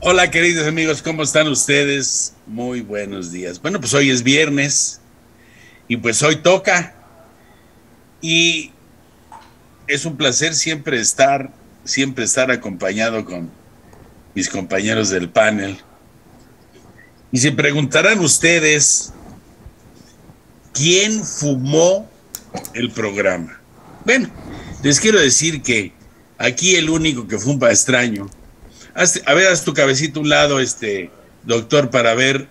Hola queridos amigos, ¿cómo están ustedes? Muy buenos días. Bueno, pues hoy es viernes y pues hoy toca y es un placer siempre estar acompañado con mis compañeros del panel. Y se preguntarán ustedes, ¿quién fumó el programa? Bueno, les quiero decir que aquí el único que fuma extraño. Haz tu cabecito a un lado, doctor, para ver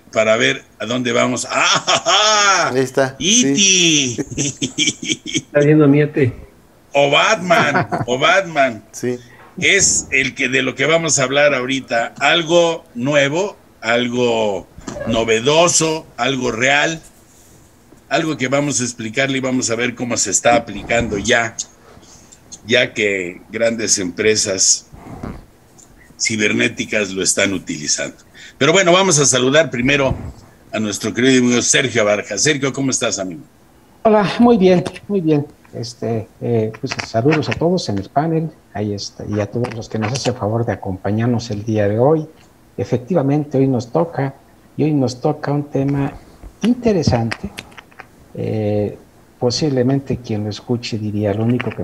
a dónde vamos. ¡Ah! Ahí está. ¡Iti! Sí. Está viendo Miete. O Batman. Sí. Es de lo que vamos a hablar ahorita. Algo nuevo, algo novedoso, algo real, algo que vamos a explicarle y vamos a ver cómo se está aplicando ya que grandes empresas cibernéticas lo están utilizando. Pero bueno, vamos a saludar primero a nuestro querido amigo Sergio Abarca. Sergio, ¿cómo estás, amigo? Hola, muy bien, muy bien. Pues saludos a todos en el panel, ahí está, y a todos los que nos hacen favor de acompañarnos el día de hoy. Efectivamente, hoy nos toca un tema interesante. Posiblemente quien lo escuche diría, lo único que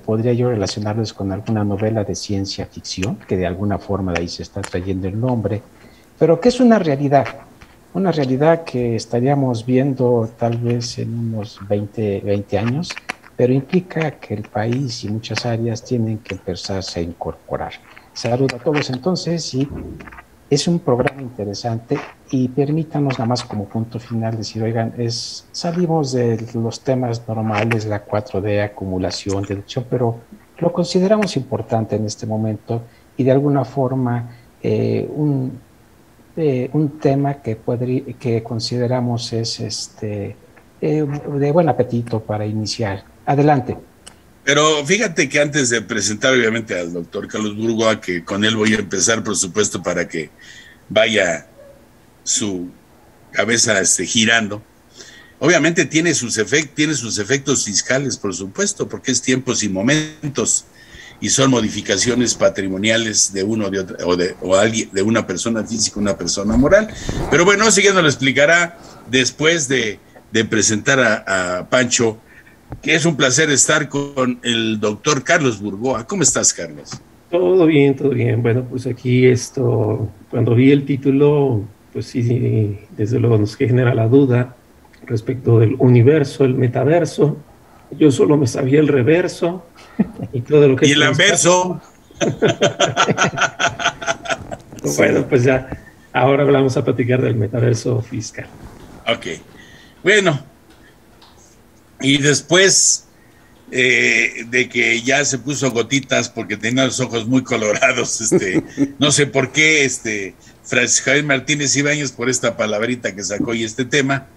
podría yo relacionarles con alguna novela de ciencia ficción, que de alguna forma de ahí se está trayendo el nombre, pero que es una realidad que estaríamos viendo tal vez en unos 20 años, pero implica que el país y muchas áreas tienen que empezarse a incorporar. Saludo a todos entonces, y es un programa interesante, y permítanos nada más como punto final decir, oigan, salimos de los temas normales, la 4D, acumulación, deducción, pero lo consideramos importante en este momento y de alguna forma un tema que consideramos es de buen apetito para iniciar. Adelante. Pero fíjate que antes de presentar obviamente al doctor Carlos Burgoa, que con él voy a empezar, por supuesto, para que vaya su cabeza girando, obviamente tiene sus efectos fiscales, por supuesto, porque es tiempos y momentos, y son modificaciones patrimoniales de uno, de otro, de una persona física, una persona moral. Pero bueno, siguiendo lo explicará después de presentar a Pancho, que es un placer estar con el doctor Carlos Burgoa. ¿Cómo estás, Carlos? Todo bien, todo bien. Bueno, pues aquí cuando vi el título, pues sí, desde luego nos genera la duda respecto del universo, el metaverso. Yo solo me sabía el reverso y todo lo que... Y el anverso. Bueno, pues ya, ahora vamos a platicar del metaverso fiscal. Ok, bueno. Y después de que ya se puso gotitas porque tenía los ojos muy colorados, no sé por qué, Francisco Javier Martínez Ibáñez, por esta palabrita que sacó y este tema,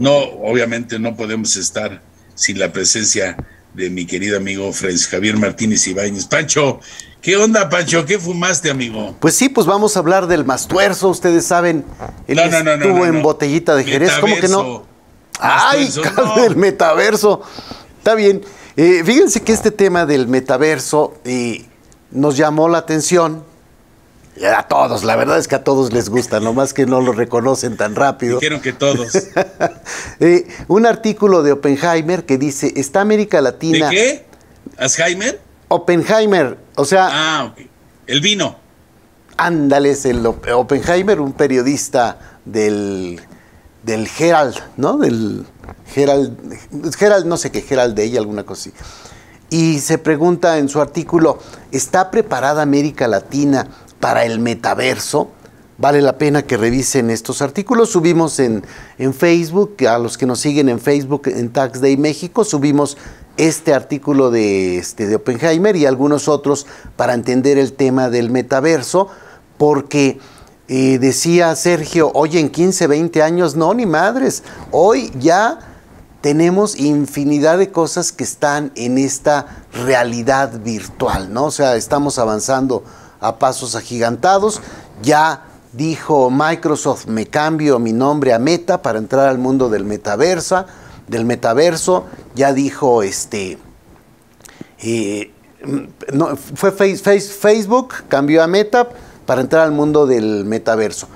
obviamente no podemos estar sin la presencia de mi querido amigo Francisco Javier Martínez Ibáñez. Pancho, ¿qué onda, Pancho? ¿Qué fumaste, amigo? Pues sí, pues vamos a hablar del Mastuerzo, ustedes saben, él estuvo en Botellita de Jerez, ¿cómo que no? ¡Ay, el metaverso! Está bien. Fíjense que este tema del metaverso nos llamó la atención. A todos, la verdad es que a todos les gusta, nomás que no lo reconocen tan rápido. Dijeron que todos. Un artículo de Oppenheimer que dice, ¿está América Latina... ¿De qué? ¿Alzheimer? Oppenheimer, o sea... Ah, ok. El vino. Ándale, es el Oppenheimer, un periodista del Herald, ¿no? Del Herald, no sé qué, Herald Day, alguna cosa así. Y se pregunta en su artículo, ¿está preparada América Latina para el metaverso? Vale la pena que revisen estos artículos. Subimos en Facebook, a los que nos siguen en Facebook, en Tax Day México, subimos este artículo de Oppenheimer y algunos otros para entender el tema del metaverso, porque decía Sergio, oye, en 15, 20 años, no, ni madres. Hoy ya tenemos infinidad de cosas que están en esta realidad virtual, ¿no? O sea, estamos avanzando a pasos agigantados. Ya dijo Microsoft, me cambio mi nombre a Meta para entrar al mundo del metaverso. Ya dijo Facebook cambió a Meta para entrar al mundo del metaverso.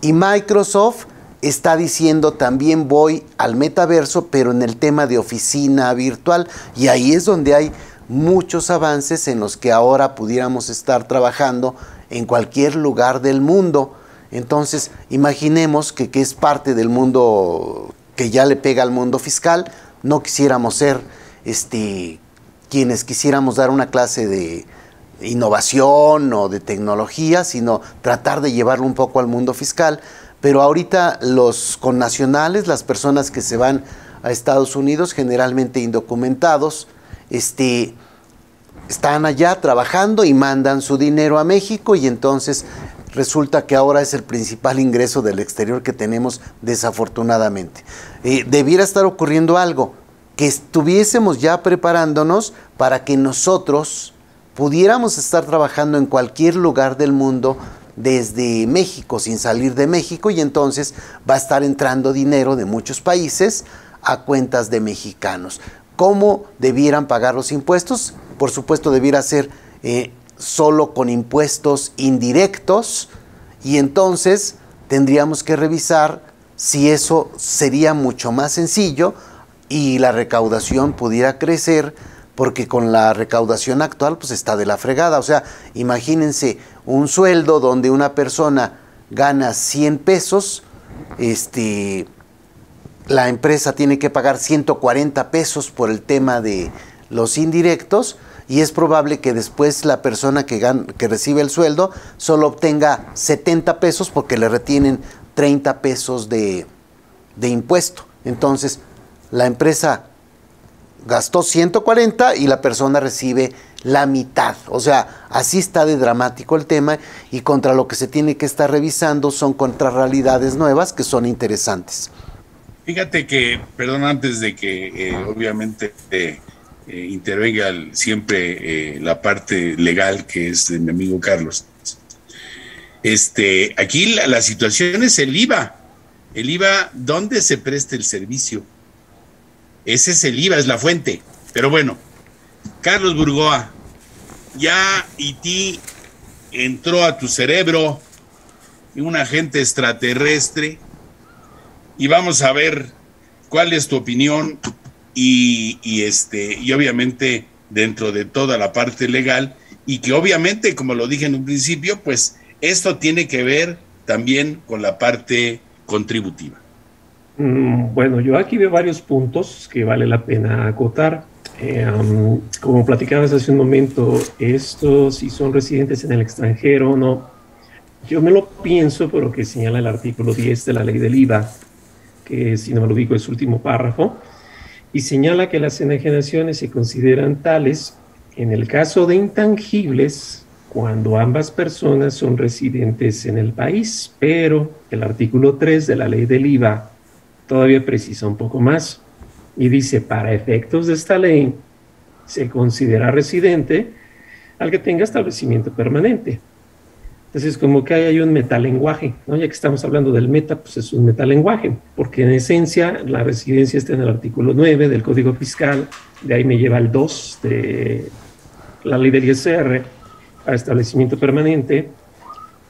Y Microsoft está diciendo también voy al metaverso, pero en el tema de oficina virtual. Y ahí es donde hay muchos avances en los que ahora pudiéramos estar trabajando en cualquier lugar del mundo. Entonces, imaginemos que es parte del mundo que ya le pega al mundo fiscal. No quisiéramos ser quienes quisiéramos dar una clase de innovación o de tecnología, sino tratar de llevarlo un poco al mundo fiscal. Pero ahorita los connacionales, las personas que se van a Estados Unidos, generalmente indocumentados, están allá trabajando y mandan su dinero a México, y entonces resulta que ahora es el principal ingreso del exterior que tenemos, desafortunadamente. Debiera estar ocurriendo algo, que estuviésemos ya preparándonos para que nosotros pudiéramos estar trabajando en cualquier lugar del mundo desde México, sin salir de México, y entonces va a estar entrando dinero de muchos países a cuentas de mexicanos. ¿Cómo debieran pagar los impuestos? Por supuesto, debiera ser solo con impuestos indirectos, y entonces tendríamos que revisar si eso sería mucho más sencillo y la recaudación pudiera crecer, porque con la recaudación actual pues está de la fregada. O sea, imagínense un sueldo donde una persona gana 100 pesos, la empresa tiene que pagar 140 pesos por el tema de los indirectos, y es probable que después la persona que recibe el sueldo solo obtenga 70 pesos porque le retienen 30 pesos de impuesto. Entonces, la empresa gastó 140 y la persona recibe la mitad. O sea, así está de dramático el tema, y contra lo que se tiene que estar revisando son contrarrealidades nuevas que son interesantes. Fíjate que, perdón, antes de que obviamente intervenga siempre la parte legal, que es de mi amigo Carlos. Aquí la situación es el IVA. El IVA, ¿dónde se presta el servicio? Ese es el IVA, es la fuente. Pero bueno, Carlos Burgoa, ya Haití entró a tu cerebro, un agente extraterrestre, y vamos a ver cuál es tu opinión y obviamente dentro de toda la parte legal, y que obviamente, como lo dije en un principio, pues esto tiene que ver también con la parte contributiva. Bueno, yo aquí veo varios puntos que vale la pena acotar. Como platicabas hace un momento, estos si son residentes en el extranjero o no, yo me lo pienso por lo que señala el artículo 10 de la ley del IVA, que si no me lo ubico es su último párrafo, y señala que las enajenaciones se consideran tales en el caso de intangibles cuando ambas personas son residentes en el país, pero el artículo 3 de la ley del IVA todavía precisa un poco más y dice: para efectos de esta ley se considera residente al que tenga establecimiento permanente. Entonces, como que hay un metalenguaje, ¿no? Ya que estamos hablando del meta, pues es un metalenguaje, porque en esencia la residencia está en el artículo 9 del Código Fiscal, de ahí me lleva el 2 de la ley del ISR, a establecimiento permanente,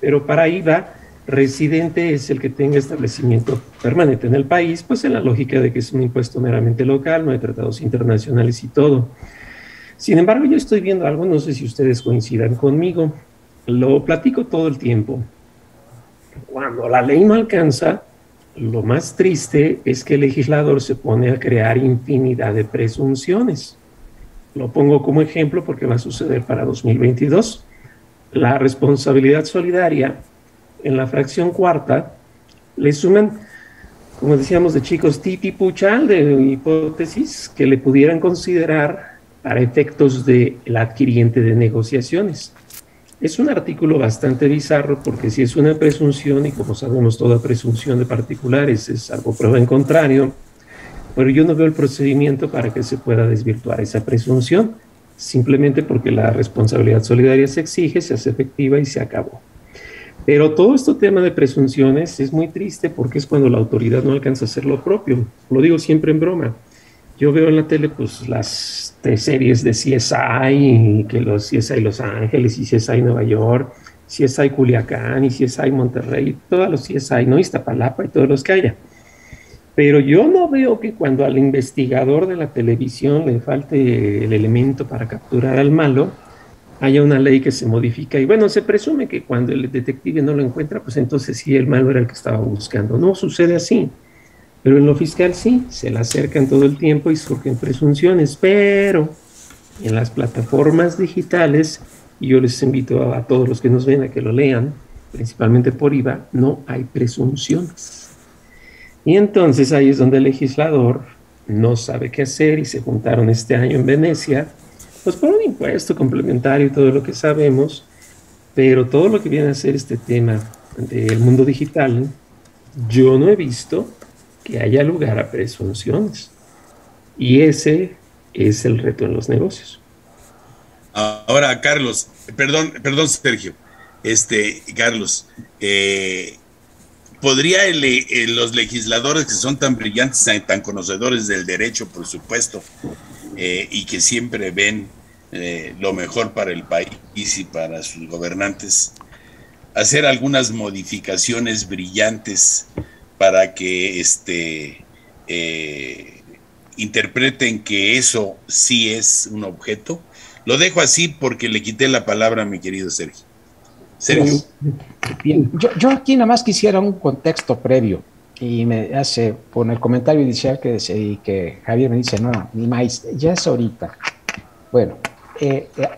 pero para IVA, residente es el que tenga establecimiento permanente en el país, pues en la lógica de que es un impuesto meramente local, no hay tratados internacionales y todo. Sin embargo, yo estoy viendo algo, no sé si ustedes coincidan conmigo, lo platico todo el tiempo. Cuando la ley no alcanza, lo más triste es que el legislador se pone a crear infinidad de presunciones. Lo pongo como ejemplo porque va a suceder para 2022. La responsabilidad solidaria, en la fracción cuarta, le suman, como decíamos de chicos, titipuchal de hipótesis que le pudieran considerar para efectos del adquiriente de negociaciones. Es un artículo bastante bizarro porque si es una presunción, y como sabemos toda presunción de particulares es algo prueba en contrario, pero yo no veo el procedimiento para que se pueda desvirtuar esa presunción, simplemente porque la responsabilidad solidaria se exige, se hace efectiva y se acabó. Pero todo este tema de presunciones es muy triste porque es cuando la autoridad no alcanza a hacer lo propio. Lo digo siempre en broma. Yo veo en la tele pues las series de CSI, que los CSI Los Ángeles y CSI Nueva York, CSI Culiacán y CSI Monterrey, todos los CSI, ¿no? Iztapalapa y todos los que haya. Pero yo no veo que cuando al investigador de la televisión le falte el elemento para capturar al malo, haya una ley que se modifica. Y bueno, se presume que cuando el detective no lo encuentra, pues entonces sí, el malo era el que estaba buscando. No sucede así. Pero en lo fiscal sí, se le acercan todo el tiempo y surgen presunciones. Pero en las plataformas digitales, y yo les invito a todos los que nos ven a que lo lean, principalmente por IVA, no hay presunciones. Y entonces ahí es donde el legislador no sabe qué hacer y se juntaron este año en Venecia, pues por un impuesto complementario y todo lo que sabemos, pero todo lo que viene a ser este tema del mundo digital, yo no he visto que haya lugar a presunciones. Y ese es el reto en los negocios. Ahora, Carlos, perdón, Sergio, Carlos, ¿podría los legisladores que son tan brillantes, tan conocedores del derecho, por supuesto, y que siempre ven lo mejor para el país y para sus gobernantes, hacer algunas modificaciones brillantes para que interpreten que eso sí es un objeto? Lo dejo así porque le quité la palabra a mi querido Sergio. Sergio. Bien, yo aquí nada más quisiera un contexto previo, y me hace por el comentario inicial que Javier me dice, no, ni más, ya es ahorita. Bueno,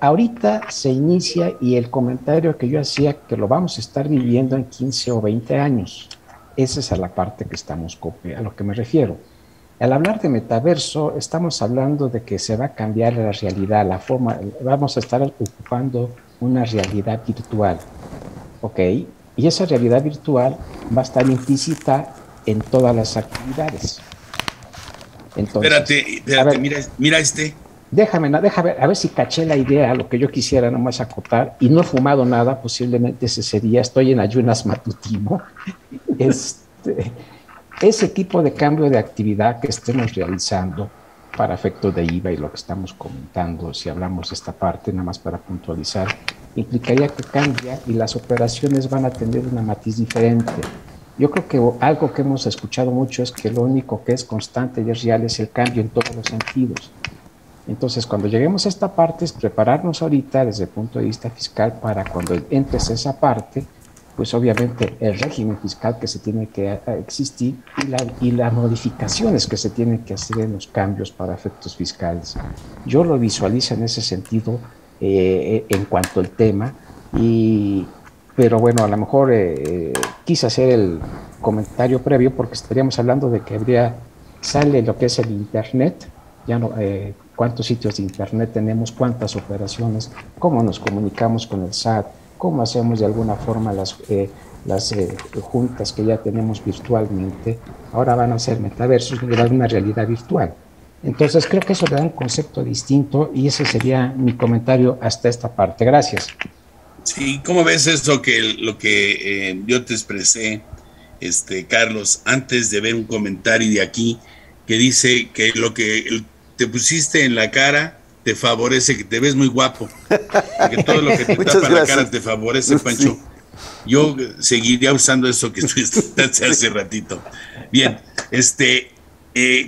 ahorita se inicia, y el comentario que yo hacía, que lo vamos a estar viviendo en 15 o 20 años. Esa es a la parte que estamos, a lo que me refiero. Al hablar de metaverso, estamos hablando de que se va a cambiar la realidad, la forma, vamos a estar ocupando una realidad virtual, ¿ok? Y esa realidad virtual va a estar implícita en todas las actividades. Entonces, espérate, mira Déjame, a ver si caché la idea, lo que yo quisiera nomás acotar, y no he fumado nada, posiblemente ese sería, estoy en ayunas matutino. Ese tipo de cambio de actividad que estemos realizando para efectos de IVA y lo que estamos comentando, si hablamos de esta parte, nada más para puntualizar, implicaría que cambia y las operaciones van a tener una matiz diferente. Yo creo que algo que hemos escuchado mucho es que lo único que es constante y es real es el cambio en todos los sentidos. Entonces, cuando lleguemos a esta parte, es prepararnos ahorita desde el punto de vista fiscal para cuando entres a esa parte, pues obviamente el régimen fiscal que se tiene que existir y las modificaciones que se tienen que hacer en los cambios para efectos fiscales. Yo lo visualizo en ese sentido en cuanto al tema, pero bueno, a lo mejor quise hacer el comentario previo porque estaríamos hablando de que sale lo que es el Internet, ya no, cuántos sitios de Internet tenemos, cuántas operaciones, cómo nos comunicamos con el SAT, cómo hacemos de alguna forma las juntas que ya tenemos virtualmente, ahora van a ser metaversos, de una realidad virtual. Entonces creo que eso le da un concepto distinto y ese sería mi comentario hasta esta parte. Gracias. Sí, ¿cómo ves eso lo que yo te expresé, Carlos, antes de ver un comentario de aquí que dice que lo que te pusiste en la cara te favorece, que te ves muy guapo, que todo lo que te tapa la cara te favorece, Pancho? Sí. Yo seguiría usando eso que estuviste hace ratito. Bien,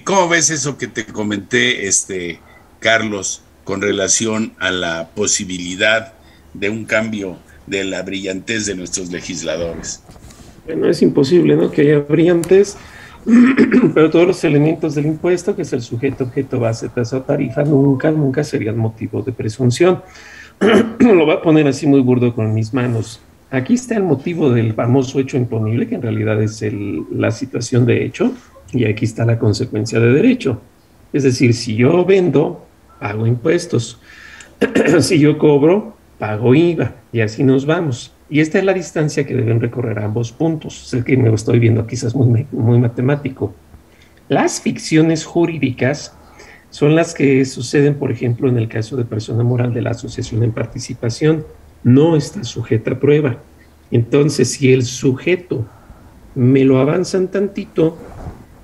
¿cómo ves eso que te comenté, Carlos, con relación a la posibilidad de un cambio de la brillantez de nuestros legisladores? Bueno, es imposible, ¿no?, que haya brillantez, pero todos los elementos del impuesto, que es el sujeto, objeto, base, tasa o tarifa, nunca serían motivo de presunción. Lo voy a poner así muy burdo con mis manos. Aquí está el motivo del famoso hecho imponible, que en realidad es la situación de hecho, y aquí está la consecuencia de derecho. Es decir, si yo vendo, pago impuestos. Si yo cobro, pago IVA y así nos vamos. Y esta es la distancia que deben recorrer ambos puntos. Sé que me estoy viendo quizás muy matemático. Las ficciones jurídicas son las que suceden, por ejemplo, en el caso de persona moral de la asociación en participación. No está sujeta a prueba. Entonces, si el sujeto me lo avanzan tantito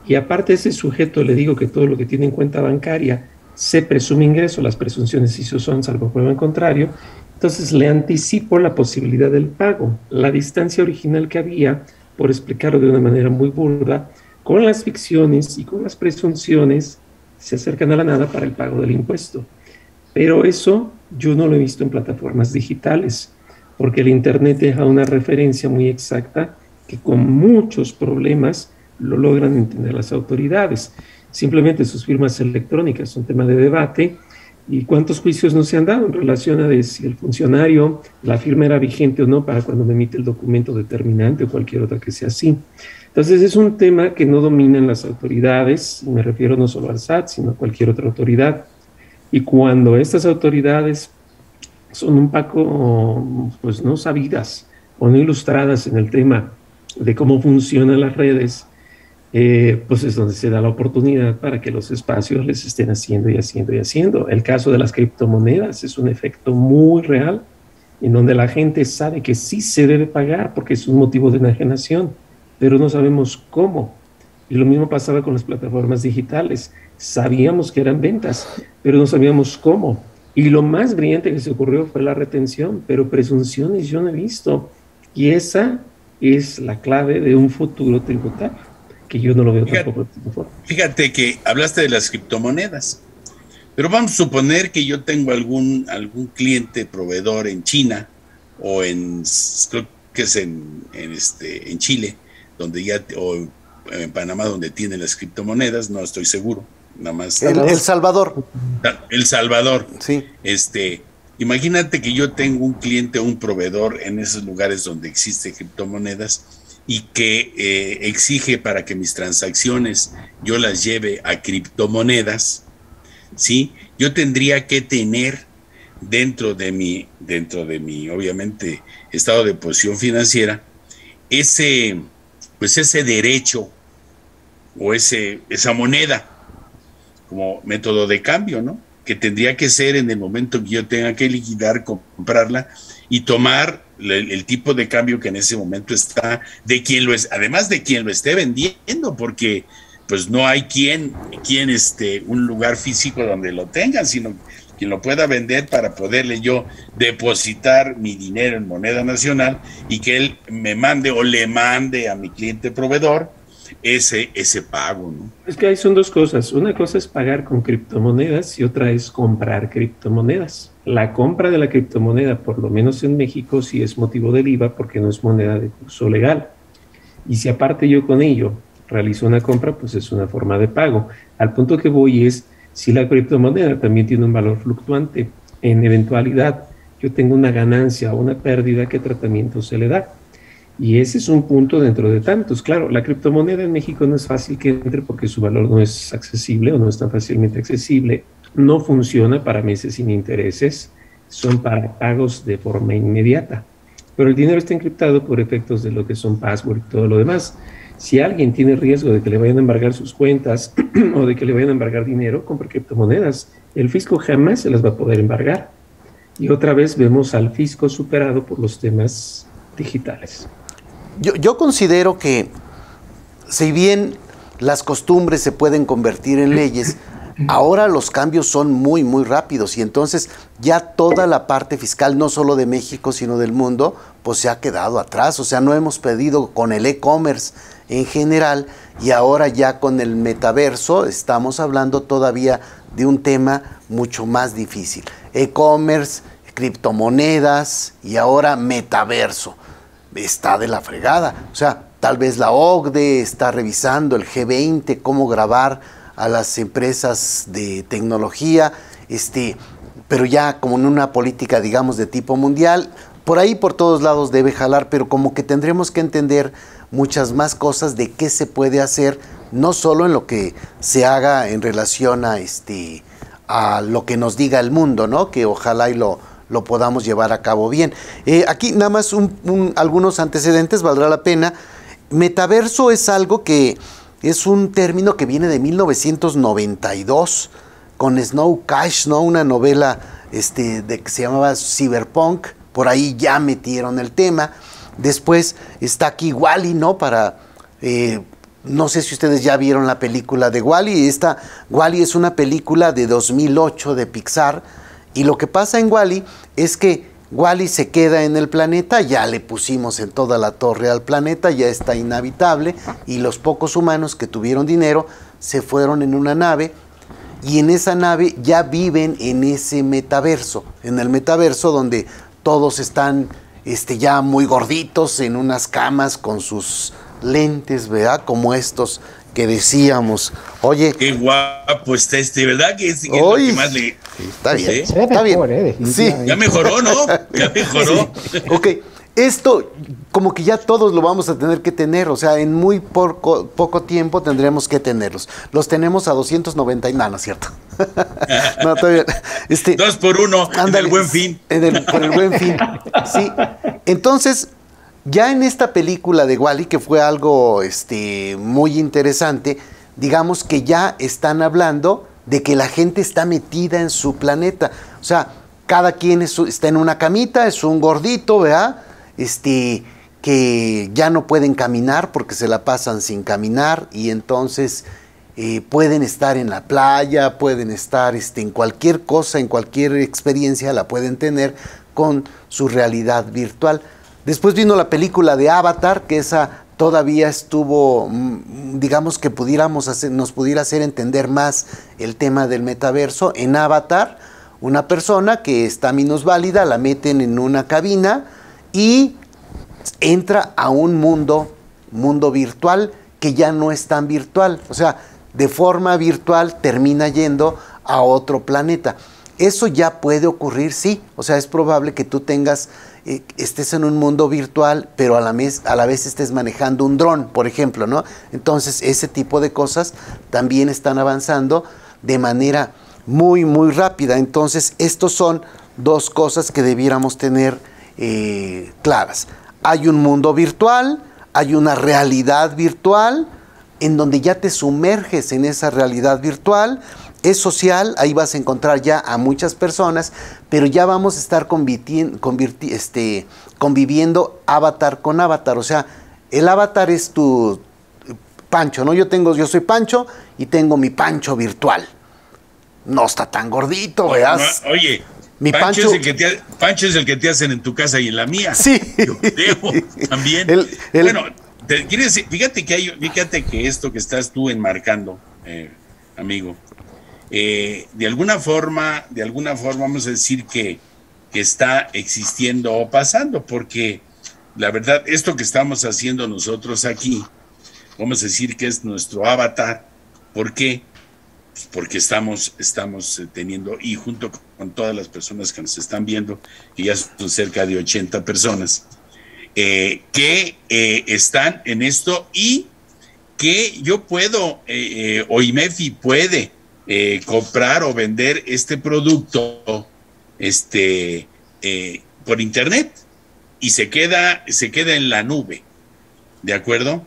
y aparte de ese sujeto le digo que todo lo que tiene en cuenta bancaria se presume ingreso, las presunciones sí son salvo prueba en contrario, entonces le anticipo la posibilidad del pago. La distancia original que había, por explicarlo de una manera muy burda, con las ficciones y con las presunciones se acercan a la nada para el pago del impuesto. Pero eso yo no lo he visto en plataformas digitales, porque el Internet deja una referencia muy exacta que con muchos problemas lo logran entender las autoridades. Simplemente sus firmas electrónicas son tema de debate. ¿Y cuántos juicios no se han dado en relación a si el funcionario, la firma era vigente o no para cuando me emite el documento determinante o cualquier otra que sea así? Entonces es un tema que no dominan las autoridades, me refiero no solo al SAT, sino a cualquier otra autoridad. Y cuando estas autoridades son un poco, pues no sabidas o no ilustradas en el tema de cómo funcionan las redes, pues es donde se da la oportunidad para que los espacios les estén haciendo y haciendo y haciendo. El caso de las criptomonedas es un efecto muy real, en donde la gente sabe que sí se debe pagar porque es un motivo de enajenación, pero no sabemos cómo. Y lo mismo pasaba con las plataformas digitales. Sabíamos que eran ventas, pero no sabíamos cómo. Y lo más brillante que se ocurrió fue la retención, pero presunciones yo no he visto. Y esa es la clave de un futuro tributario, que yo no lo veo tampoco de esta forma. Fíjate que hablaste de las criptomonedas, pero vamos a suponer que yo tengo algún cliente proveedor en China o creo que es en Chile, o en Panamá, donde tienen las criptomonedas, no estoy seguro, nada más. El Salvador. El Salvador. Sí. Imagínate que yo tengo un cliente o un proveedor en esos lugares donde existen criptomonedas y que exige para que mis transacciones yo las lleve a criptomonedas, ¿sí? Yo tendría que tener dentro de mi obviamente, estado de posición financiera, ese derecho o esa moneda como método de cambio, ¿no? Que tendría que ser en el momento que yo tenga que liquidar, comprarla y tomar el tipo de cambio que en ese momento está, además de quien lo esté vendiendo, porque pues no hay un lugar físico donde lo tengan, sino quien lo pueda vender para poderle yo depositar mi dinero en moneda nacional y que él me mande o le mande a mi cliente proveedor ese pago, ¿no? Es que ahí son dos cosas. Una cosa es pagar con criptomonedas y otra es comprar criptomonedas. La compra de la criptomoneda, por lo menos en México, sí es motivo del IVA porque no es moneda de curso legal. Y si aparte yo con ello realizo una compra, pues es una forma de pago. Al punto que voy es, si la criptomoneda también tiene un valor fluctuante, en eventualidad yo tengo una ganancia o una pérdida, ¿qué tratamiento se le da? Y ese es un punto dentro de tantos. Claro, la criptomoneda en México no es fácil que entre porque su valor no es accesible o no es tan fácilmente accesible. No funciona para meses sin intereses, son para pagos de forma inmediata. Pero el dinero está encriptado por efectos de lo que son password y todo lo demás. Si alguien tiene riesgo de que le vayan a embargar sus cuentas o de que le vayan a embargar dinero, compra criptomonedas. El fisco jamás se las va a poder embargar. Y otra vez vemos al fisco superado por los temas digitales. Yo considero que, si bien las costumbres se pueden convertir en leyes, ahora los cambios son muy, muy rápidos y entonces ya toda la parte fiscal, no solo de México, sino del mundo, pues se ha quedado atrás. O sea, no hemos pedido con el e-commerce en general y ahora ya con el metaverso estamos hablando todavía de un tema mucho más difícil. E-commerce, criptomonedas y ahora metaverso. Está de la fregada. O sea, tal vez la OCDE está revisando el G20, cómo grabar a las empresas de tecnología, pero ya como en una política, digamos, de tipo mundial, por ahí por todos lados debe jalar, pero como que tendremos que entender muchas más cosas de qué se puede hacer, no solo en lo que se haga en relación a lo que nos diga el mundo, ¿no? Que ojalá y lo lo podamos llevar a cabo bien. Aquí nada más algunos antecedentes, valdrá la pena. Metaverso es algo que es un término que viene de 1992 con Snow Crash, ¿no? Una novela que se llamaba Cyberpunk. Por ahí ya metieron el tema. Después está aquí WALL-E, ¿no? No sé si ustedes ya vieron la película de WALL-E. WALL-E es una película de 2008 de Pixar. Y lo que pasa en WALL-E es que WALL-E se queda en el planeta, ya le pusimos en toda la torre al planeta, ya está inhabitable, y los pocos humanos que tuvieron dinero se fueron en una nave, y en esa nave ya viven en ese metaverso, en el metaverso donde todos están ya muy gorditos en unas camas con sus lentes, ¿verdad? Como estos que decíamos. Oye, qué guapo está ¿verdad? Que es lo que más le... Está bien, se ve está mejor, bien. Sí. Ya mejoró, ¿no? Ya mejoró. Sí. Ok, esto como que ya todos lo vamos a tener que tener, o sea, en muy poco tiempo tendremos que tenerlos. Los tenemos a 290 y nada, no es cierto. No, todavía. 2 por 1 en el Buen Fin. Por el Buen Fin, sí. Entonces, ya en esta película de WALL-E, que fue algo muy interesante, digamos que ya están hablando de que la gente está metida en su planeta. O sea, cada quien está en una camita, es un gordito, ¿verdad? Que ya no pueden caminar porque se la pasan sin caminar, y entonces pueden estar en la playa, pueden estar en cualquier cosa, en cualquier experiencia la pueden tener con su realidad virtual. Después vino la película de Avatar, que esa todavía estuvo, digamos que nos pudiera hacer entender más el tema del metaverso. En Avatar, una persona que está minusválida la meten en una cabina y entra a un mundo virtual que ya no es tan virtual. O sea, de forma virtual termina yendo a otro planeta. Eso ya puede ocurrir, sí. O sea, es probable que tú estés en un mundo virtual, pero a la vez estés manejando un dron, por ejemplo, ¿no? Entonces, ese tipo de cosas también están avanzando de manera muy, muy rápida. Entonces, estos son dos cosas que debiéramos tener claras. Hay un mundo virtual, hay una realidad virtual, en donde ya te sumerges en esa realidad virtual. Es social, ahí vas a encontrar ya a muchas personas, pero ya vamos a estar conviviendo avatar con avatar. O sea, el avatar es tu Pancho, ¿no? Yo soy Pancho y tengo mi Pancho virtual. No está tan gordito, ¿verdad? No, oye, mi Pancho es el que te hacen en tu casa y en la mía. Sí. Yo creo, también. Bueno, fíjate que esto que estás tú enmarcando, amigo, de alguna forma vamos a decir que está existiendo o pasando, porque la verdad, esto que estamos haciendo nosotros aquí, vamos a decir que es nuestro avatar. ¿Por qué? Pues porque estamos teniendo, y junto con todas las personas que nos están viendo, que ya son cerca de 80 personas, que están en esto, y que yo puedo, o IMEFI puede comprar o vender este producto por internet, y se queda en la nube, ¿de acuerdo?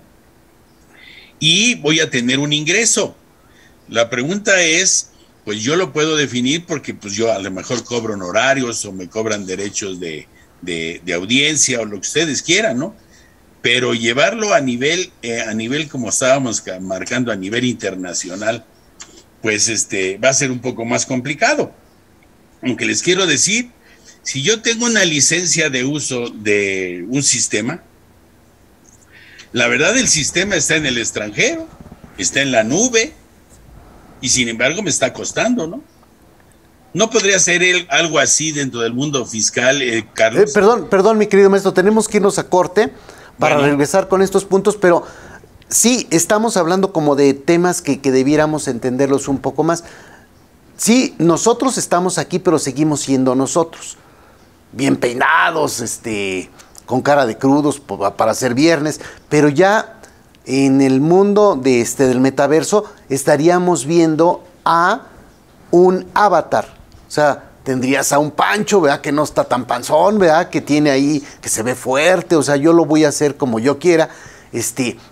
Y voy a tener un ingreso. La pregunta es, pues yo lo puedo definir porque pues yo a lo mejor cobro honorarios o me cobran derechos de audiencia o lo que ustedes quieran, ¿no? Pero llevarlo a nivel como estábamos marcando, a nivel internacional, pues va a ser un poco más complicado. Aunque les quiero decir, si yo tengo una licencia de uso de un sistema, la verdad el sistema está en el extranjero, está en la nube, y sin embargo me está costando, ¿no? ¿No podría ser algo así dentro del mundo fiscal, Carlos? Perdón, mi querido maestro, tenemos que irnos a corte para regresar con estos puntos, pero sí, estamos hablando como de temas que debiéramos entenderlos un poco más. Sí, nosotros estamos aquí, pero seguimos siendo nosotros. Bien peinados, con cara de crudos para ser viernes, pero ya en el mundo del metaverso estaríamos viendo a un avatar. O sea, tendrías a un Pancho, ¿verdad? Que no está tan panzón, ¿verdad? Que tiene ahí, que se ve fuerte, o sea, yo lo voy a hacer como yo quiera,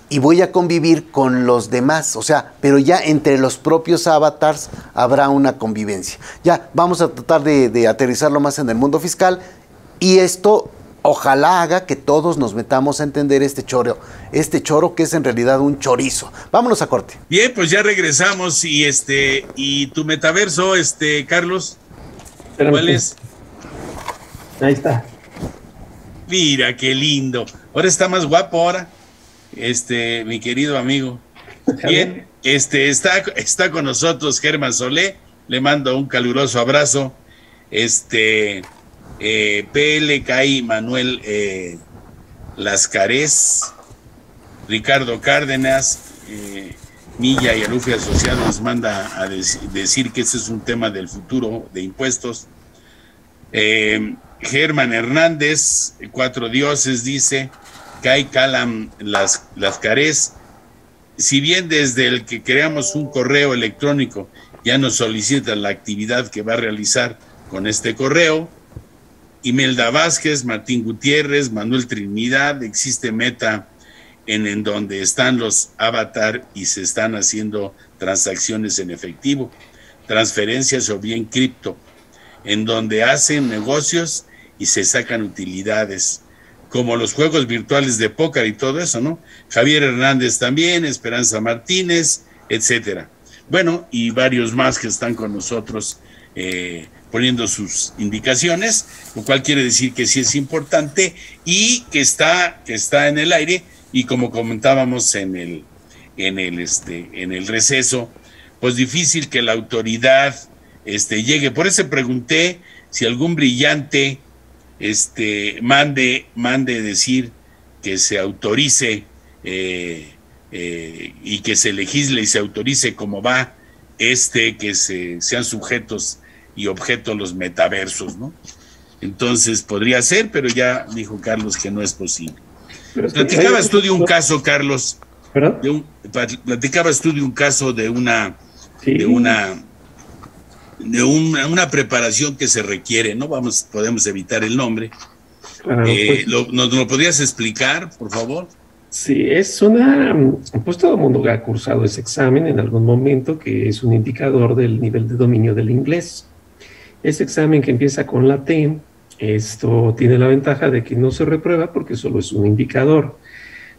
y voy a convivir con los demás, o sea, pero ya entre los propios avatars habrá una convivencia. Ya, vamos a tratar de aterrizarlo más en el mundo fiscal, y esto ojalá haga que todos nos metamos a entender este choro que es en realidad un chorizo. Vámonos a corte. Bien, pues ya regresamos, y tu metaverso, Carlos, ¿cuál es? Ahí está. Mira, qué lindo. Ahora está más guapo ahora, mi querido amigo. Bien, está con nosotros Germán Solé, le mando un caluroso abrazo. PLKI Manuel Lascarés, Ricardo Cárdenas, Milla y Alufia Social nos manda a decir que este es un tema del futuro de impuestos. Germán Hernández, Cuatro Dioses, dice Kai Calam Lascarés, si bien desde el que creamos un correo electrónico ya nos solicita la actividad que va a realizar con este correo. Imelda Vázquez, Martín Gutiérrez, Manuel Trinidad, existe Meta en donde están los avatar y se están haciendo transacciones en efectivo, transferencias o bien cripto, en donde hacen negocios y se sacan utilidades, como los juegos virtuales de póker y todo eso, ¿no? Javier Hernández también, Esperanza Martínez, etcétera. Bueno, y varios más que están con nosotros poniendo sus indicaciones, lo cual quiere decir que sí es importante y que está en el aire, y como comentábamos en el receso, pues difícil que la autoridad llegue. Por eso pregunté si algún brillante mande decir que se autorice y que se legisle y se autorice como va que sean sujetos y objeto los metaversos, ¿no? Entonces podría ser, pero ya dijo Carlos que no es posible. Platicabas tú de un caso, Carlos. ¿Perdón? Platicabas tú de un caso de una preparación que se requiere, ¿no? Podemos evitar el nombre. Pues, ¿nos lo podrías explicar, por favor? Sí, pues todo el mundo ha cursado ese examen en algún momento, que es un indicador del nivel de dominio del inglés. Ese examen que empieza con la T, esto tiene la ventaja de que no se reprueba porque solo es un indicador.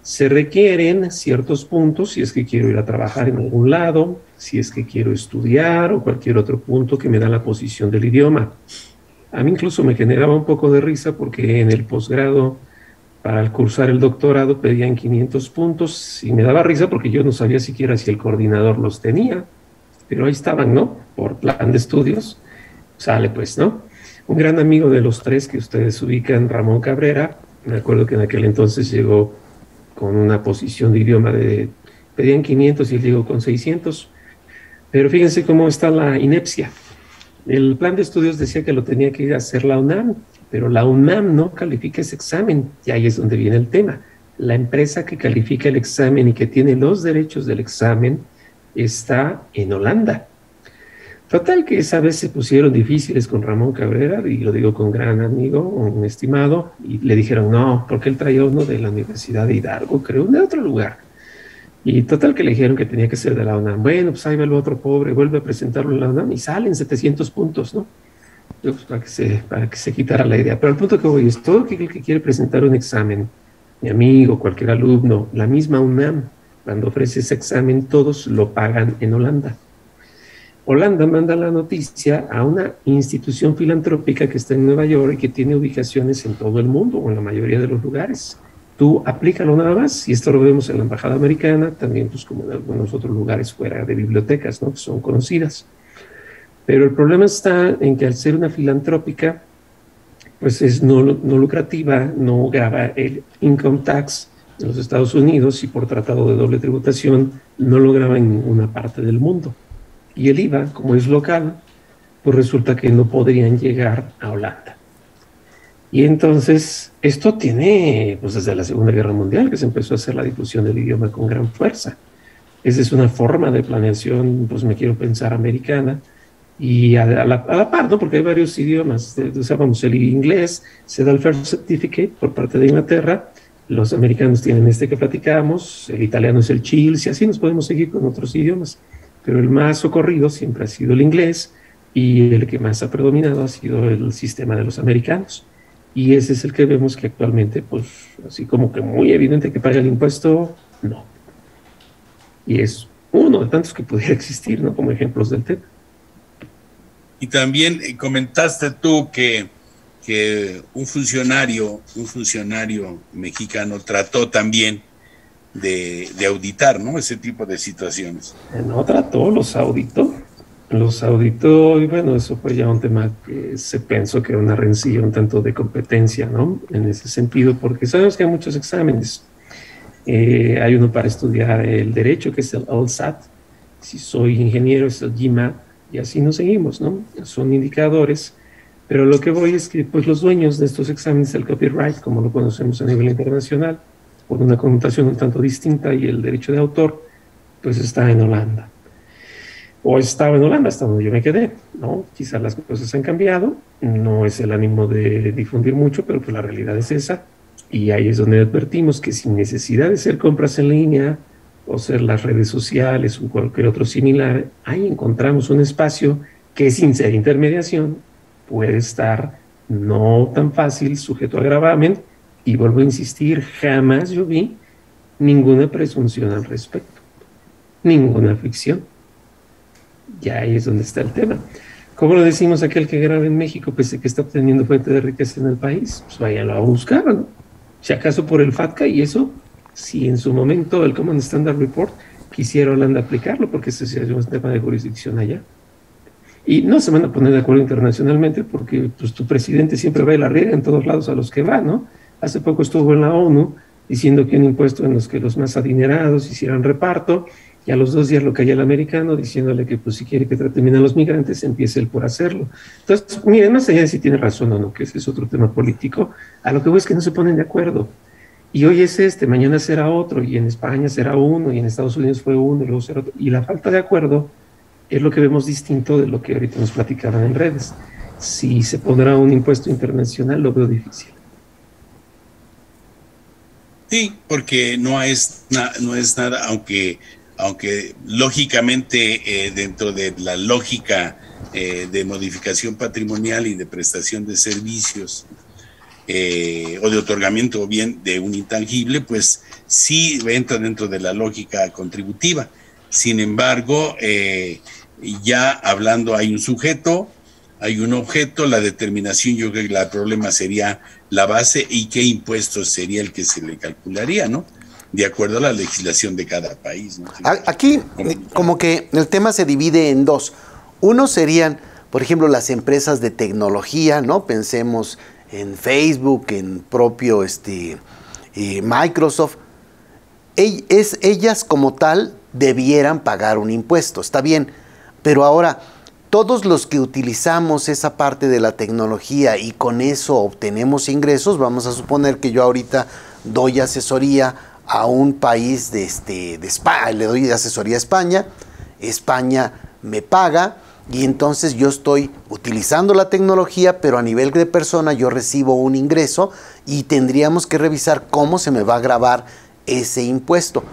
Se requieren ciertos puntos si es que quiero ir a trabajar en algún lado, si es que quiero estudiar o cualquier otro punto que me da la posición del idioma. A mí incluso me generaba un poco de risa porque en el posgrado, para cursar el doctorado, pedían 500 puntos y me daba risa porque yo no sabía siquiera si el coordinador los tenía, pero ahí estaban, ¿no? Por plan de estudios. Sale pues, ¿no? Un gran amigo de los tres que ustedes ubican, Ramón Cabrera, me acuerdo que en aquel entonces llegó con una posición de idioma pedían 500 y él llegó con 600, pero fíjense cómo está la inepcia. El plan de estudios decía que lo tenía que ir a hacer la UNAM, pero la UNAM no califica ese examen, y ahí es donde viene el tema. La empresa que califica el examen y que tiene los derechos del examen está en Holanda. Total que esa vez se pusieron difíciles con Ramón Cabrera, y lo digo con gran amigo, un estimado, y le dijeron no, porque él traía uno de la Universidad de Hidalgo, creo, de otro lugar. Y total que le dijeron que tenía que ser de la UNAM. Bueno, pues ahí va el otro pobre, vuelve a presentarlo en la UNAM y salen 700 puntos, ¿no? Pues para que se quitara la idea. Pero el punto que voy es, todo aquel que quiere presentar un examen, mi amigo, cualquier alumno, la misma UNAM, cuando ofrece ese examen, todos lo pagan en Holanda. Holanda manda la noticia a una institución filantrópica que está en Nueva York y que tiene ubicaciones en todo el mundo, o en la mayoría de los lugares. Tú aplícalo nada más, y esto lo vemos en la Embajada Americana, también pues como en algunos otros lugares fuera de bibliotecas, ¿no? Que son conocidas. Pero el problema está en que al ser una filantrópica, pues es no lucrativa, no graba el income tax en los Estados Unidos, y por tratado de doble tributación no lo graba en ninguna parte del mundo. Y el IVA, como es local, pues resulta que no podrían llegar a Holanda. Y entonces, esto tiene, pues desde la Segunda Guerra Mundial, que se empezó a hacer la difusión del idioma con gran fuerza. Esa es una forma de planeación, pues me quiero pensar, americana, Y a la par, ¿no? Porque hay varios idiomas. Usábamos el inglés, se da el First Certificate por parte de Inglaterra, los americanos tienen este que platicamos, el italiano es el CHILS, y así nos podemos seguir con otros idiomas. Pero el más socorrido siempre ha sido el inglés, y el que más ha predominado ha sido el sistema de los americanos. Y ese es el que vemos que actualmente, pues, así como que muy evidente que paga el impuesto, no. Y es uno de tantos que pudiera existir, ¿no? Como ejemplos del tema. Y también comentaste tú que un funcionario mexicano trató también de auditar, ¿no? Ese tipo de situaciones. No trató, los auditó, y bueno, eso fue ya un tema que se pensó que era una rencilla un tanto de competencia, ¿no? En ese sentido, porque sabemos que hay muchos exámenes. Hay uno para estudiar el derecho, que es el LSAT. Si soy ingeniero, es el GMAT, y así nos seguimos, ¿no? Son indicadores, pero lo que voy es que pues, los dueños de estos exámenes, el copyright, como lo conocemos a nivel internacional, por una connotación un tanto distinta, y el derecho de autor, pues está en Holanda. O estaba en Holanda hasta donde yo me quedé, ¿no? Quizás las cosas han cambiado, no es el ánimo de difundir mucho, pero pues la realidad es esa, y ahí es donde advertimos que sin necesidad de hacer compras en línea, o ser las redes sociales o cualquier otro similar, ahí encontramos un espacio que sin ser intermediación puede estar no tan fácil, sujeto a gravamen, y vuelvo a insistir, jamás yo vi ninguna presunción al respecto, ninguna ficción. Ya ahí es donde está el tema. ¿Cómo lo decimos aquel que graba en México, pese que está obteniendo fuente de riqueza en el país? Pues váyanlo a buscar, ¿no? Si acaso por el FATCA, y eso, si en su momento el Common Standard Report quisiera Holanda aplicarlo, porque ese es un tema de jurisdicción allá. Y no se van a poner de acuerdo internacionalmente porque pues, tu presidente siempre va y la riega en todos lados a los que va, ¿no? Hace poco estuvo en la ONU diciendo que un impuesto en los que los más adinerados hicieran reparto, y a los 2 días lo calla el americano diciéndole que pues si quiere que traten bien a los migrantes, empiece él por hacerlo. Entonces, miren, más allá de si tiene razón o no, que ese es otro tema político, a lo que voy es que no se ponen de acuerdo. Y hoy es mañana será otro, y en España será uno, y en Estados Unidos fue uno, y luego será otro. Y la falta de acuerdo es lo que vemos distinto de lo que ahorita nos platicaban en redes. Si se pondrá un impuesto internacional, lo veo difícil. Sí, porque no es nada, aunque lógicamente dentro de la lógica de modificación patrimonial y de prestación de servicios o de otorgamiento bien de un intangible, pues sí entra dentro de la lógica contributiva. Sin embargo, ya hablando, hay un sujeto, hay un objeto, la determinación, yo creo que el problema sería la base y qué impuesto sería el que se le calcularía, ¿no? De acuerdo a la legislación de cada país, ¿no? Aquí como que el tema se divide en dos. Uno serían, por ejemplo, las empresas de tecnología, ¿no? Pensemos en Facebook, en propio Microsoft. Ellas como tal debieran pagar un impuesto, está bien, pero ahora todos los que utilizamos esa parte de la tecnología y con eso obtenemos ingresos, vamos a suponer que yo ahorita doy asesoría a un país de España, le doy asesoría a España, España me paga y entonces yo estoy utilizando la tecnología, pero a nivel de persona yo recibo un ingreso y tendríamos que revisar cómo se me va a gravar ese impuesto.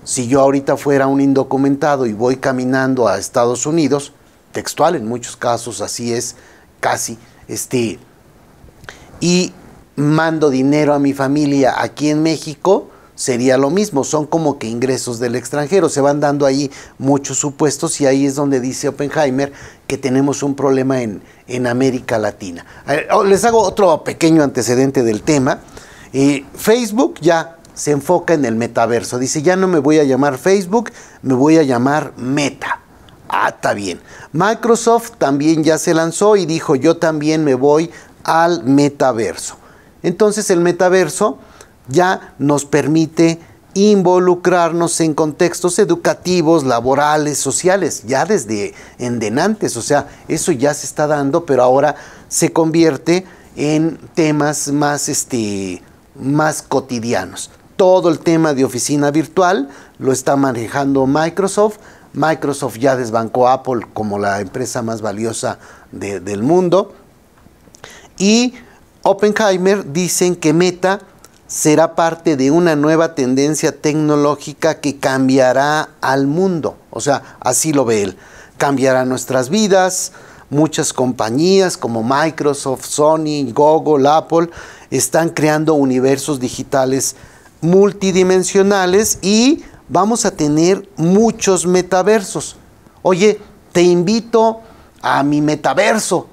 Si yo ahorita fuera un indocumentado y voy caminando a Estados Unidos, textual, en muchos casos así es, casi, y mando dinero a mi familia aquí en México, sería lo mismo, son como que ingresos del extranjero, se van dando ahí muchos supuestos y ahí es donde dice Oppenheimer que tenemos un problema en América Latina. Les hago otro pequeño antecedente del tema. Facebook ya se enfoca en el metaverso, dice ya no me voy a llamar Facebook, me voy a llamar Meta. Ah, está bien. Microsoft también ya se lanzó y dijo yo también me voy al metaverso. Entonces el metaverso ya nos permite involucrarnos en contextos educativos, laborales, sociales, ya desde endenantes, o sea, eso ya se está dando, pero ahora se convierte en temas más cotidianos. Todo el tema de oficina virtual lo está manejando Microsoft Microsoft ya desbancó a Apple como la empresa más valiosa del mundo. Y Oppenheimer dicen que Meta será parte de una nueva tendencia tecnológica que cambiará al mundo. O sea, así lo ve él. Cambiará nuestras vidas. Muchas compañías como Microsoft, Sony, Google, Apple están creando universos digitales multidimensionales y vamos a tener muchos metaversos. Oye, te invito a mi metaverso.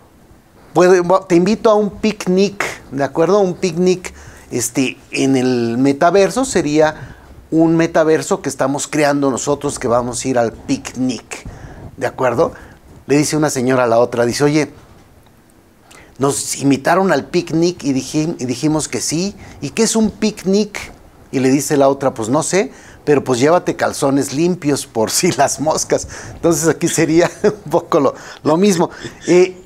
Te invito a un picnic, ¿de acuerdo? Un picnic en el metaverso sería un metaverso que estamos creando nosotros, que vamos a ir al picnic, ¿de acuerdo? Le dice una señora a la otra, dice, oye, nos invitaron al picnic y dijimos que sí. ¿Y qué es un picnic? Y le dice la otra, pues no sé, pero pues llévate calzones limpios por si las moscas. Entonces aquí sería un poco lo mismo.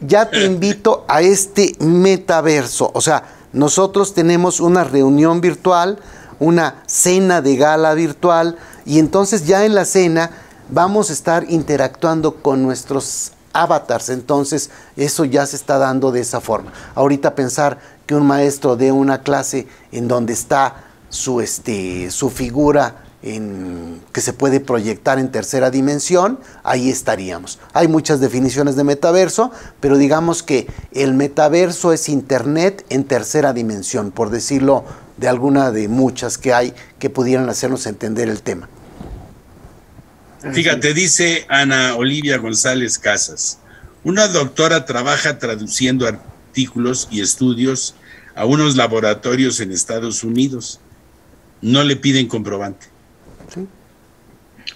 Ya te invito a este metaverso. O sea, nosotros tenemos una reunión virtual, una cena de gala virtual, y entonces ya en la cena vamos a estar interactuando con nuestros avatars. Entonces eso ya se está dando de esa forma. Ahorita pensar que un maestro dé una clase en donde está su figura que se puede proyectar en tercera dimensión, ahí estaríamos. Hay muchas definiciones de metaverso, pero digamos que el metaverso es internet en tercera dimensión, por decirlo de alguna de muchas que hay que pudieran hacernos entender el tema. Fíjate, dice Ana Olivia González Casas, una doctora trabaja traduciendo artículos y estudios a unos laboratorios en Estados Unidos. No le piden comprobante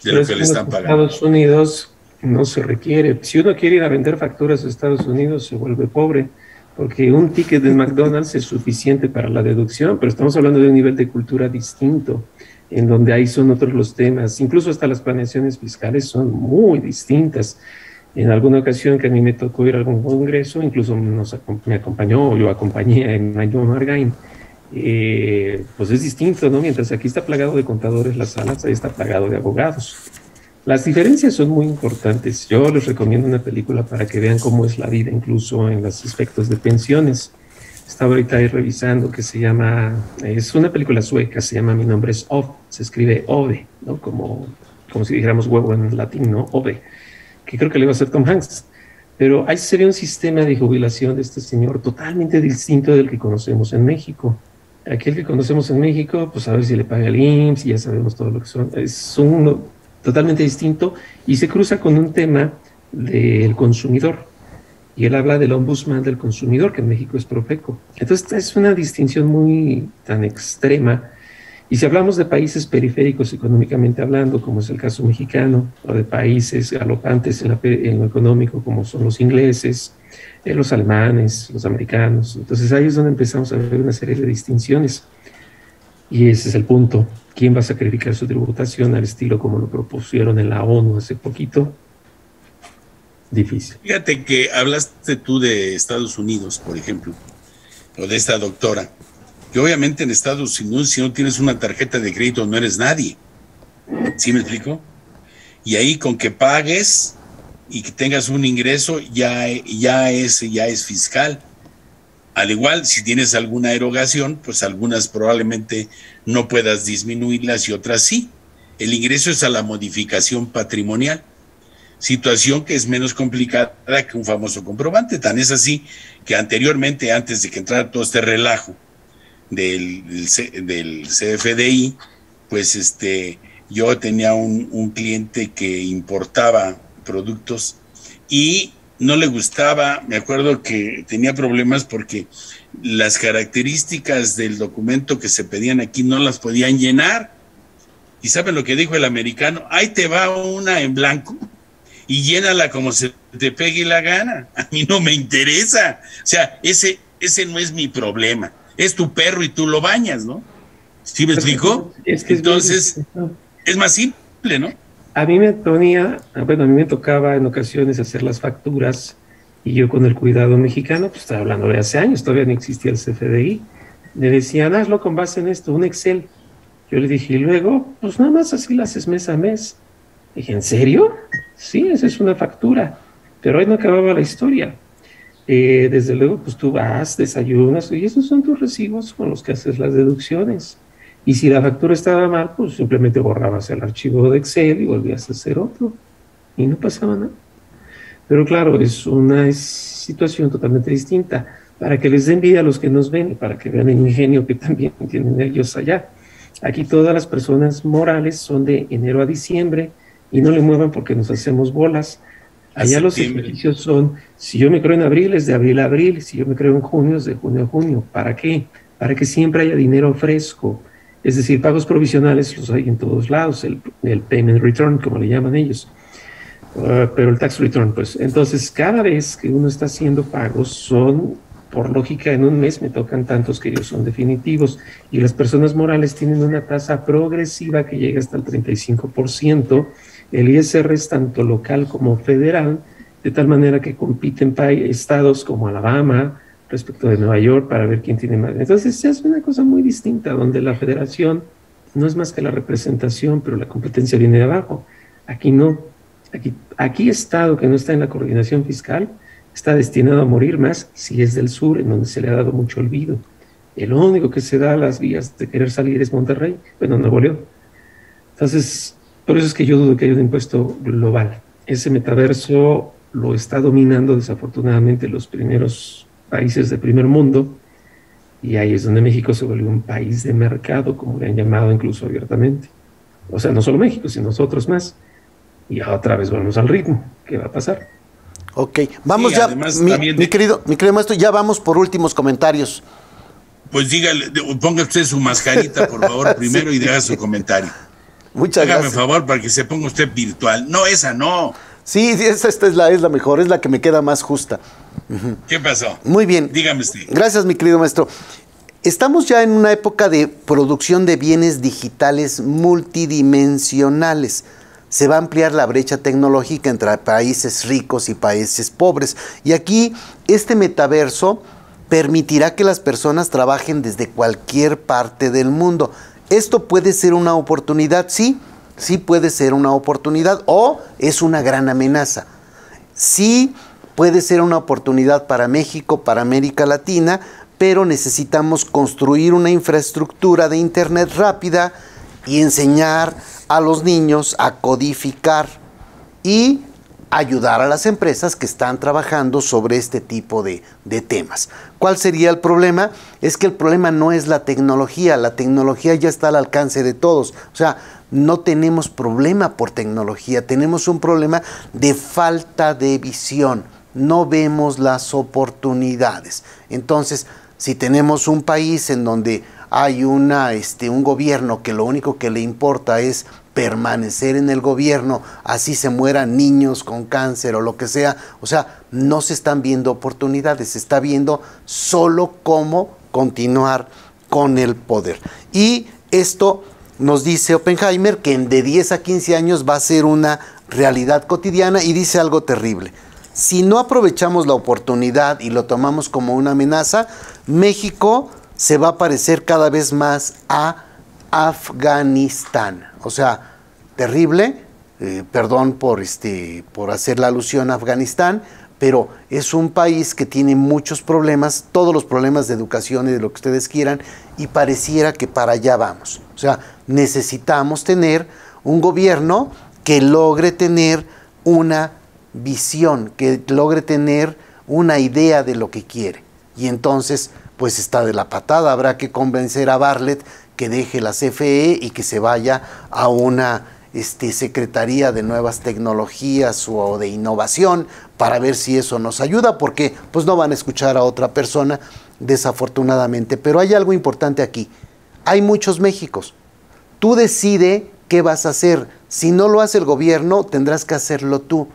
de lo que le están pagando. En Estados Unidos no se requiere. Si uno quiere ir a vender facturas a Estados Unidos, se vuelve pobre, porque un ticket de McDonald's es suficiente para la deducción, pero estamos hablando de un nivel de cultura distinto, en donde ahí son otros los temas. Incluso hasta las planeaciones fiscales son muy distintas. En alguna ocasión que a mí me tocó ir a algún congreso, incluso me acompañó, o yo acompañé en John Margain, pues es distinto, ¿no? Mientras aquí está plagado de contadores las salas, ahí está plagado de abogados. Las diferencias son muy importantes. Yo les recomiendo una película para que vean cómo es la vida, incluso en los aspectos de pensiones. Estaba ahorita ahí revisando que se llama, es una película sueca, se llama Mi nombre es Ove, se escribe Ove, ¿no? Como si dijéramos huevo en latín, ¿no? Ove, que creo que le va a hacer Tom Hanks. Pero ahí sería un sistema de jubilación de este señor totalmente distinto del que conocemos en México. Aquel que conocemos en México, pues a ver si le paga el IMSS y ya sabemos todo lo que son. Es uno totalmente distinto y se cruza con un tema del consumidor. Y él habla del ombudsman del consumidor, que en México es Profeco. Entonces es una distinción muy tan extrema. Y si hablamos de países periféricos económicamente hablando, como es el caso mexicano, o de países galopantes en lo económico, como son los ingleses, los alemanes, los americanos, entonces ahí es donde empezamos a ver una serie de distinciones. Y ese es el punto. ¿Quién va a sacrificar su tributación al estilo como lo propusieron en la ONU hace poquito? Difícil. Fíjate que hablaste tú de Estados Unidos, por ejemplo, o de esta doctora, que obviamente en Estados Unidos, si no tienes una tarjeta de crédito, no eres nadie. ¿Sí me explico? Y ahí con que pagues y que tengas un ingreso, ya es fiscal. Al igual, si tienes alguna erogación, pues algunas probablemente no puedas disminuirlas y otras sí. El ingreso es a la modificación patrimonial. Situación que es menos complicada que un famoso comprobante. Tan es así que anteriormente, antes de que entrara todo este relajo del CFDI, pues yo tenía un cliente que importaba productos y no le gustaba, me acuerdo que tenía problemas porque las características del documento que se pedían aquí no las podían llenar. ¿Y saben lo que dijo el americano? Ahí te va una en blanco y llénala como se te pegue la gana. A mí no me interesa. O sea, ese no es mi problema. Es tu perro y tú lo bañas, ¿no? ¿Sí me explico? Entonces, es más simple, ¿no? A mí me tocaba en ocasiones hacer las facturas y yo con el cuidado mexicano, pues estaba hablando de hace años, todavía no existía el CFDI, me decían, hazlo con base en esto, un Excel. Yo le dije, y luego, pues nada más así lo haces mes a mes. Dije, ¿en serio? Sí, esa es una factura. Pero ahí no acababa la historia. Desde luego, pues tú vas, desayunas, y esos son tus recibos con los que haces las deducciones. Y si la factura estaba mal, pues simplemente borrabas el archivo de Excel y volvías a hacer otro. Y no pasaba nada. Pero claro, es una situación totalmente distinta, para que les den vida a los que nos ven y para que vean el ingenio que también tienen ellos allá. Aquí todas las personas morales son de enero a diciembre y no le muevan porque nos hacemos bolas. Allá los ejercicios son, si yo me creo en abril, es de abril a abril, si yo me creo en junio, es de junio a junio. ¿Para qué? Para que siempre haya dinero fresco. Es decir, pagos provisionales los hay en todos lados, el payment return, como le llaman ellos. Pero el tax return, pues. Entonces, cada vez que uno está haciendo pagos, son, por lógica, en un mes me tocan tantos que ellos son definitivos. Y las personas morales tienen una tasa progresiva que llega hasta el 35%. El ISR es tanto local como federal, de tal manera que compiten estados como Alabama respecto de Nueva York para ver quién tiene más. Entonces, se hace una cosa muy distinta, donde la federación no es más que la representación, pero la competencia viene de abajo. Aquí no. Aquí Estado que no está en la coordinación fiscal está destinado a morir más si es del sur, en donde se le ha dado mucho olvido. El único que se da a las vías de querer salir es Monterrey, bueno, Nuevo León. Entonces, por eso es que yo dudo que haya un impuesto global. Ese metaverso lo está dominando desafortunadamente los primeros países de primer mundo, y ahí es donde México se vuelve un país de mercado, como le han llamado incluso abiertamente. O sea, no solo México, sino nosotros más. Y otra vez volvemos al ritmo. ¿Qué va a pasar? Ok, vamos sí, ya, mi querido maestro, ya vamos por últimos comentarios. Pues dígale, ponga usted su mascarita, por favor, primero sí. Y diga su comentario. Muchas gracias. Hágame favor para que se ponga usted virtual. No, esa no. Sí, esta es la mejor, es la que me queda más justa. ¿Qué pasó? Muy bien. Dígame usted. Gracias, mi querido maestro. Estamos ya en una época de producción de bienes digitales multidimensionales. Se va a ampliar la brecha tecnológica entre países ricos y países pobres. Y aquí este metaverso permitirá que las personas trabajen desde cualquier parte del mundo. Esto puede ser una oportunidad, sí puede ser una oportunidad, o es una gran amenaza. Sí puede ser una oportunidad para México, para América Latina, pero necesitamos construir una infraestructura de Internet rápida y enseñar a los niños a codificar y ayudar a las empresas que están trabajando sobre este tipo de temas. ¿Cuál sería el problema? Es que el problema no es la tecnología ya está al alcance de todos. O sea, no tenemos problema por tecnología, tenemos un problema de falta de visión. No vemos las oportunidades. Entonces, si tenemos un país en donde hay un gobierno que lo único que le importa es permanecer en el gobierno, así se mueran niños con cáncer o lo que sea, o sea, no se están viendo oportunidades, se está viendo solo cómo continuar con el poder. Y esto nos dice Oppenheimer que de 10 a 15 años va a ser una realidad cotidiana, y dice algo terrible. Si no aprovechamos la oportunidad y lo tomamos como una amenaza, México se va a parecer cada vez más a Afganistán. O sea, terrible, perdón por hacer la alusión a Afganistán, pero es un país que tiene muchos problemas, todos los problemas de educación y de lo que ustedes quieran, y pareciera que para allá vamos. O sea, necesitamos tener un gobierno que logre tener una visión, que logre tener una idea de lo que quiere. Y entonces, pues está de la patada, habrá que convencer a Bartlett que deje la CFE y que se vaya a una Secretaría de Nuevas Tecnologías o de Innovación para ver si eso nos ayuda, porque pues no van a escuchar a otra persona, desafortunadamente. Pero hay algo importante aquí, hay muchos Méxicos. Tú decide qué vas a hacer. Si no lo hace el gobierno, tendrás que hacerlo tú.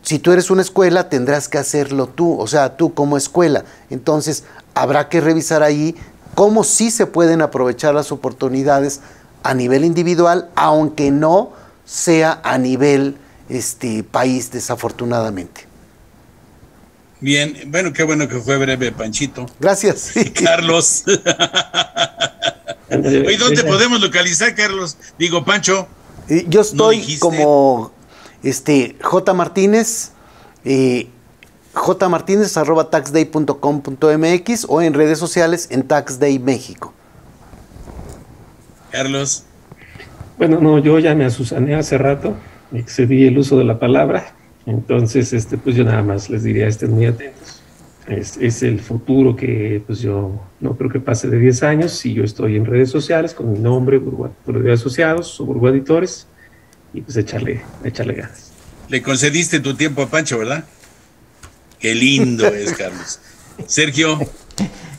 Si tú eres una escuela, tendrás que hacerlo tú, o sea, tú como escuela. Entonces, habrá que revisar ahí cómo sí se pueden aprovechar las oportunidades a nivel individual, aunque no sea a nivel país, desafortunadamente. Bien, bueno, qué bueno que fue breve, Panchito. Gracias. Carlos. Oye, ¿dónde podemos localizar, Carlos? Digo, Pancho. Yo estoy dijiste. como J. Martínez, jmartinez@taxday.com.mx o en redes sociales en Taxday México. Carlos. Bueno, no, yo ya me asusané hace rato, excedí el uso de la palabra, entonces, pues yo nada más les diría, estén muy atentos. Es el futuro que, pues yo no creo que pase de 10 años, si yo estoy en redes sociales con mi nombre, Burgo Asociados o Burgo Editores, y pues echarle ganas. Le concediste tu tiempo a Pancho, ¿verdad? Qué lindo es, Carlos. Sergio.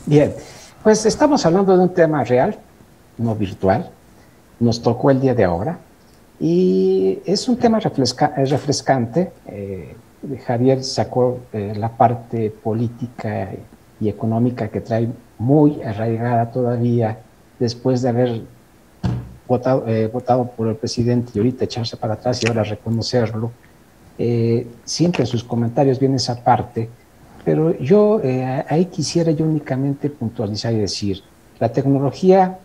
Bien, pues estamos hablando de un tema real, no virtual. Nos tocó el día de ahora y es un tema refrescante. Javier sacó la parte política y económica que trae muy arraigada todavía después de haber votado por el presidente y ahorita echarse para atrás y ahora reconocerlo. Siempre en sus comentarios viene esa parte, pero yo ahí quisiera yo únicamente puntualizar y decir, la tecnología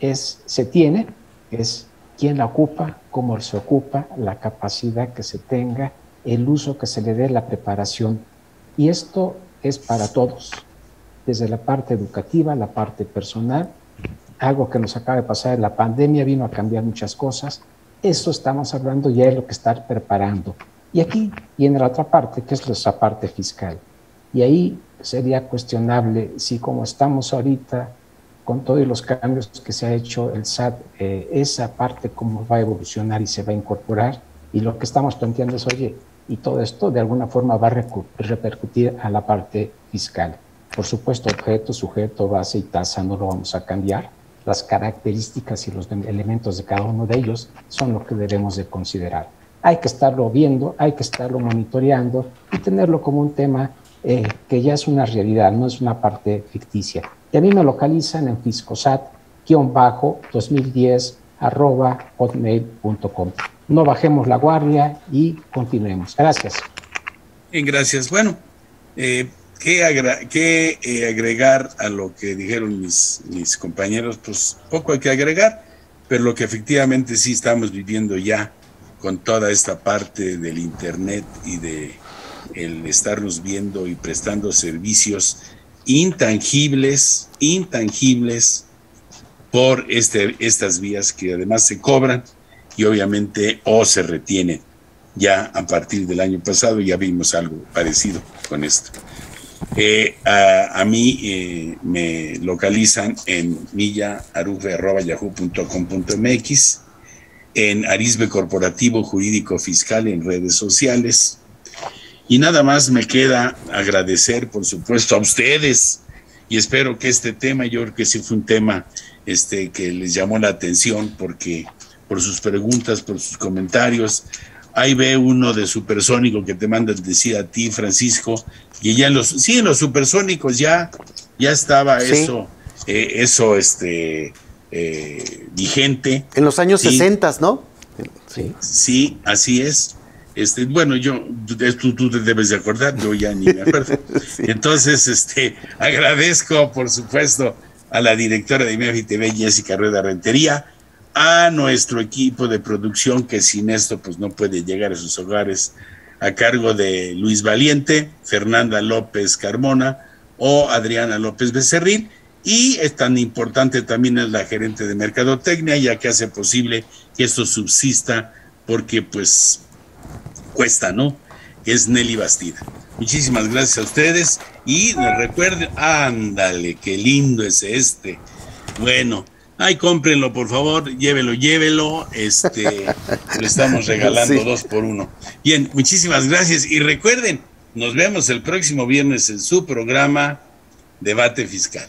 se tiene, es quién la ocupa, cómo se ocupa, la capacidad que se tenga, el uso que se le dé, la preparación. Y esto es para todos, desde la parte educativa, la parte personal, algo que nos acaba de pasar, la pandemia vino a cambiar muchas cosas. Eso estamos hablando ya de lo que estar preparando. Y aquí viene la otra parte, que es la parte fiscal. Y ahí sería cuestionable si como estamos ahorita, con todos los cambios que se ha hecho el SAT, esa parte cómo va a evolucionar y se va a incorporar. Y lo que estamos planteando es, oye, y todo esto de alguna forma va a repercutir a la parte fiscal. Por supuesto, objeto, sujeto, base y tasa no lo vamos a cambiar. Las características y los elementos de cada uno de ellos son lo que debemos de considerar. Hay que estarlo viendo, hay que estarlo monitoreando y tenerlo como un tema que ya es una realidad, no es una parte ficticia. Y a mí me localizan en fiscosat-2010@hotmail.com. No bajemos la guardia y continuemos. Gracias. Bien, gracias. Bueno, ¿qué agregar a lo que dijeron mis compañeros? Pues poco hay que agregar, pero lo que efectivamente sí estamos viviendo ya con toda esta parte del Internet y de el estarnos viendo y prestando servicios intangibles por estas vías que además se cobran y obviamente se retienen. Ya a partir del año pasado ya vimos algo parecido con esto. A mí me localizan en millaarufe@yahoo.com.mx, en Arisbe Corporativo Jurídico Fiscal en redes sociales. Y nada más me queda agradecer, por supuesto, a ustedes, y espero que este tema, yo creo que sí fue un tema que les llamó la atención, porque por sus preguntas, por sus comentarios. Ahí ve uno de Supersónico que te manda decir a ti, Francisco, y ya en los Supersónicos ya estaba sí. eso vigente. En los años 60, ¿no? Sí, así es. Bueno, tú te debes de acordar, yo ya ni me acuerdo. Sí. Entonces, agradezco, por supuesto, a la directora de IMEFI TV, Jessica Rueda Rentería, a nuestro equipo de producción, que sin esto pues no puede llegar a sus hogares, a cargo de Luis Valiente, Fernanda López Carmona o Adriana López Becerril, y es tan importante también es la gerente de Mercadotecnia, ya que hace posible que esto subsista, porque pues cuesta, ¿no? Es Nelly Bastida. Muchísimas gracias a ustedes y recuerden, ándale, qué lindo es bueno, ay, cómprenlo por favor, llévelo, lo estamos regalando sí. 2 por 1. Bien, muchísimas gracias y recuerden, nos vemos el próximo viernes en su programa Debate Fiscal.